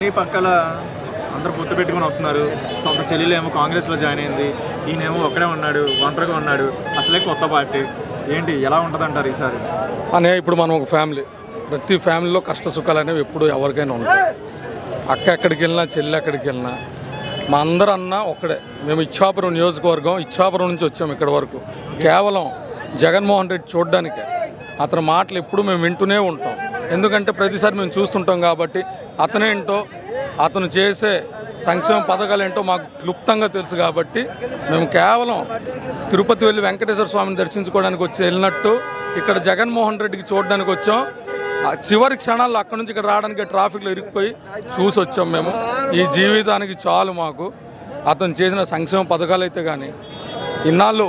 ఈ పక్కల అందరూ పొట్టు పెట్టుకొని వస్తున్నారు. సొంత చెల్లెలేమో కాంగ్రెస్లో జాయిన్ అయింది, ఈయనేమో ఒక్కడే ఉన్నాడు, ఒంటరిగా ఉన్నాడు. అసలే కొత్త పార్టీ ఏంటి, ఎలా ఉంటుంది అంటారు ఈసారి? అనే ఇప్పుడు మనం ఒక ఫ్యామిలీ, ప్రతి ఫ్యామిలీలో కష్ట సుఖాలు అనేవి ఎప్పుడు ఎవరికైనా ఉంటాయి. అక్క ఎక్కడికి వెళ్ళినా, చెల్లి ఎక్కడికి వెళ్ళినా, మా అందరూ అన్న ఒక్కడే. మేము ఇచ్చాపురం నియోజకవర్గం, ఇచ్చాపురం నుంచి వచ్చాము ఇక్కడ వరకు కేవలం జగన్మోహన్ రెడ్డి చూడడానికే. అతని మాటలు ఎప్పుడు మేము వింటూనే ఉంటాం, ఎందుకంటే ప్రతిసారి మేము చూస్తుంటాం కాబట్టి. అతనేంటో, అతను చేసే సంక్షేమ పథకాలు ఏంటో మాకు క్లుప్తంగా తెలుసు కాబట్టి మేము కేవలం తిరుపతి వెళ్ళి వెంకటేశ్వర స్వామిని దర్శించుకోవడానికి వచ్చి వెళ్ళినట్టు ఇక్కడ జగన్మోహన్ రెడ్డికి చూడడానికి వచ్చాం. చివరి క్షణాల్లో అక్కడి నుంచి ఇక్కడ రావడానికి ట్రాఫిక్లో ఇరుక్కుపోయి చూసి వచ్చాం. మేము ఈ జీవితానికి చాలు మాకు అతను చేసిన సంక్షేమ పథకాలు అయితే. కానీ ఇన్నాళ్ళు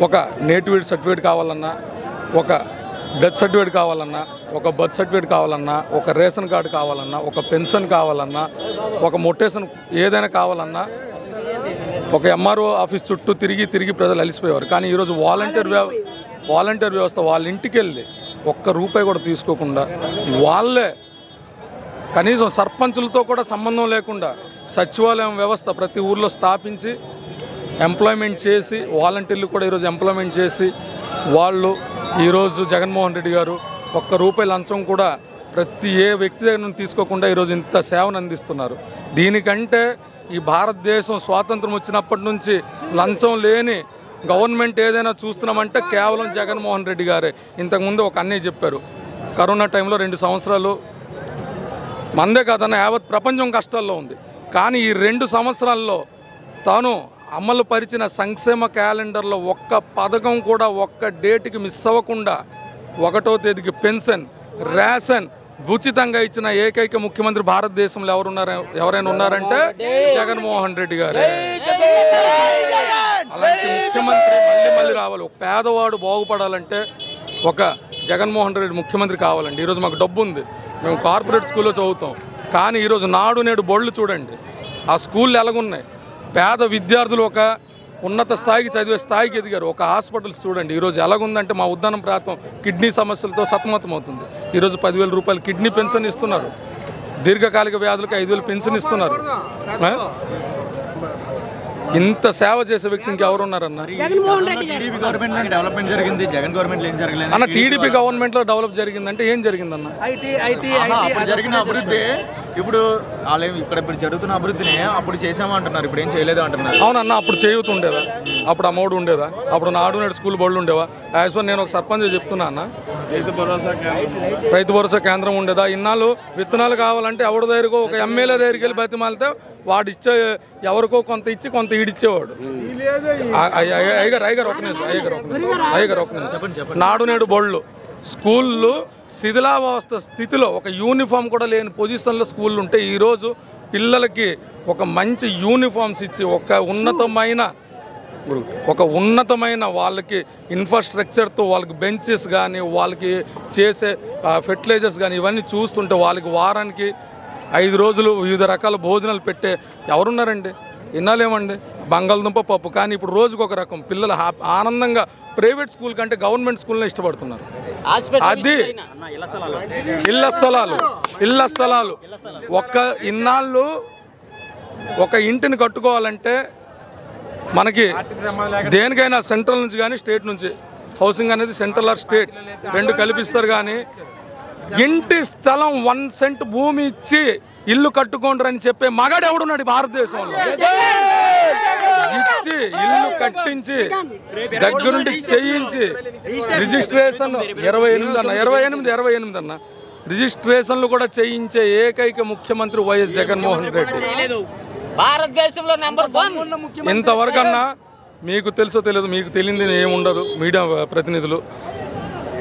ఒక నేటివిటీ సర్టిఫికేట్ కావాలన్నా, ఒక డెత్ సర్టిఫికేట్ కావాలన్నా, ఒక బర్త్ సర్టిఫికేట్ కావాలన్నా, ఒక రేషన్ కార్డు కావాలన్నా, ఒక పెన్షన్ కావాలన్నా, ఒక మొటేషన్ ఏదైనా కావాలన్నా ఒక ఎంఆర్ఓ ఆఫీస్ చుట్టూ తిరిగి ప్రజలు అలిసిపోయేవారు. కానీ ఈరోజు వాలంటీర్ వ్యవస్థ వాళ్ళ ఇంటికి వెళ్ళి ఒక్క రూపాయి కూడా తీసుకోకుండా, వాళ్ళే కనీసం సర్పంచులతో కూడా సంబంధం లేకుండా సచివాలయం వ్యవస్థ ప్రతి ఊర్లో స్థాపించి ఎంప్లాయ్మెంట్ చేసి, వాలంటీర్లు కూడా ఈరోజు ఎంప్లాయ్మెంట్ చేసి, వాళ్ళు ఈరోజు జగన్మోహన్ రెడ్డి గారు ఒక్క రూపాయి లంచం కూడా ప్రతి ఏ వ్యక్తి దగ్గర నుంచి తీసుకోకుండా ఈరోజు ఇంత సేవను అందిస్తున్నారు. దీనికంటే ఈ భారతదేశం స్వాతంత్రం వచ్చినప్పటి నుంచి లంచం లేని గవర్నమెంట్ ఏదైనా చూస్తున్నామంటే కేవలం జగన్మోహన్ రెడ్డి గారే. ఇంతకుముందు ఒక అన్నయ్య చెప్పారు, కరోనా టైంలో 2 సంవత్సరాలు మందే కాదన్న యావత్ ప్రపంచం కష్టాల్లో ఉంది. కానీ ఈ 2 సంవత్సరాల్లో తాను అమలు పరిచిన సంక్షేమ క్యాలెండర్లో ఒక్క పథకం కూడా ఒక్క డేట్కి మిస్ అవ్వకుండా 1వ తేదీకి పెన్షన్, రేషన్ ఉచితంగా ఇచ్చిన ఏకైక ముఖ్యమంత్రి భారతదేశంలో ఎవరైనా ఉన్నారంటే జగన్మోహన్ రెడ్డి గారే. అలాంటి ముఖ్యమంత్రి మళ్ళీ రావాలి. ఒక పేదవాడు బాగుపడాలంటే ఒక జగన్మోహన్ రెడ్డి ముఖ్యమంత్రి కావాలండి. ఈరోజు మాకు డబ్బు ఉంది, మేము కార్పొరేట్ స్కూల్లో చదువుతాం, కానీ ఈరోజు నాడు నేడు బళ్ళు చూడండి, ఆ స్కూళ్ళు ఎలాగున్నాయి. పేద విద్యార్థులు ఒక ఉన్నత స్థాయికి చదివే స్థాయికి ఎదిగారు. ఒక హాస్పిటల్స్ చూడండి ఈరోజు ఎలాగుందంటే, మా ఉద్దానం ప్రాంతం కిడ్నీ సమస్యలతో సతమతం అవుతుంది. ఈరోజు 10,000 రూపాయలు కిడ్నీ పెన్షన్ ఇస్తున్నారు, దీర్ఘకాలిక వ్యాధులకు 5,000 పెన్షన్ ఇస్తున్నారు. ఇంత సేవ చేసే వ్యక్తి ఇంకెవరున్నారన్న? అన్న టీడీపీ గవర్నమెంట్లో డెవలప్ జరిగిందంటే ఏం జరిగిందన్న? జరిగిన అభివృద్ధి ఇప్పుడు ఇప్పుడు జరుగుతున్న అభివృద్ధిని అప్పుడు చేసామంటున్నారు, ఇప్పుడు ఏం చేయలేదు అంటున్నారు. అవునన్న, అప్పుడు చేయూత ఉండేదా? అప్పుడు అమౌంట్ ఉండేదా? అప్పుడు నాడు నేడు స్కూల్ బళ్ళు ఉండేవా? యాజ్ నేను ఒక సర్పంచ్ చెప్తున్నా అన్న, రైతు భరోసా కేంద్రం ఉండేదా? ఇన్నాళ్ళు విత్తనాలు కావాలంటే ఎవరి దగ్గరకో ఒక ఎమ్మెల్యే దగ్గరికి వెళ్ళి బతిమాలితే వాడు ఇచ్చే, ఎవరికో కొంత ఇచ్చి కొంత ఈడిచ్చేవాడు. అయ్యగారు ఒక నిమిషం. నాడు నేడు బళ్ళు, స్కూళ్ళు శిథిలావస్థ స్థితిలో, ఒక యూనిఫామ్ కూడా లేని పొజిషన్లో స్కూళ్ళు ఉంటే ఈరోజు పిల్లలకి ఒక మంచి యూనిఫామ్స్ ఇచ్చి ఒక ఉన్నతమైన వాళ్ళకి ఇన్ఫ్రాస్ట్రక్చర్తో, వాళ్ళకి బెంచెస్ కానీ, వాళ్ళకి చేసే ఫెర్టిలైజర్స్ కానీ ఇవన్నీ చూస్తుంటే వాళ్ళకి వారానికి 5 రోజులు వివిధ రకాల భోజనాలు పెట్టే ఎవరున్నారండి? ఇన్నాళ్ళేమండి బంగాళదుంప పప్పు. కానీ ఇప్పుడు రోజుకు ఒక రకం పిల్లలు ఆనందంగా ప్రైవేట్ స్కూల్ కంటే గవర్నమెంట్ స్కూల్నే ఇష్టపడుతున్నారు. అది ఇళ్ల స్థలాలు ఇన్నాళ్ళు ఒక ఇంటిని కట్టుకోవాలంటే మనకి దేనికైనా సెంట్రల్ నుంచి కానీ స్టేట్ నుంచి, హౌసింగ్ అనేది సెంట్రల్ ఆర్ స్టేట్ 2 కల్పిస్తారు. కానీ ఇంటి స్థలం 1 సెంట్ భూమి ఇచ్చి ఇల్లు కట్టుకోండి చెప్పే మగాడు ఎవడున్నాడు భారతదేశంలో? ఇచ్చి ఇల్లు కట్టించి దగ్గరుండి చేయించి రిజిస్ట్రేషన్ 28 అన్న రిజిస్ట్రేషన్లు కూడా చేయించే ఏకైక ముఖ్యమంత్రి వైఎస్ జగన్మోహన్ రెడ్డి భారతదేశంలో నంబర్ 1. ఇంతవరకన్నా మీకు తెలుసో తెలియదు, మీకు తెలియదు ఏముండదు మీడియా ప్రతినిధులు.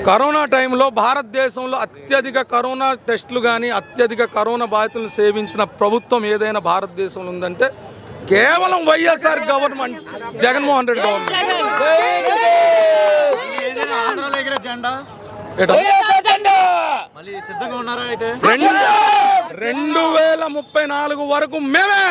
కరోనా టైంలో భారతదేశంలో అత్యధిక కరోనా టెస్టులు కానీ, అత్యధిక కరోనా బాధితులను సేవించిన ప్రభుత్వం ఏదైనా భారతదేశంలో ఉందంటే కేవలం వైఎస్ఆర్ గవర్నమెంట్, జగన్మోహన్ రెడ్డి గవర్నమెంట్. 2034 వరకు మేమే.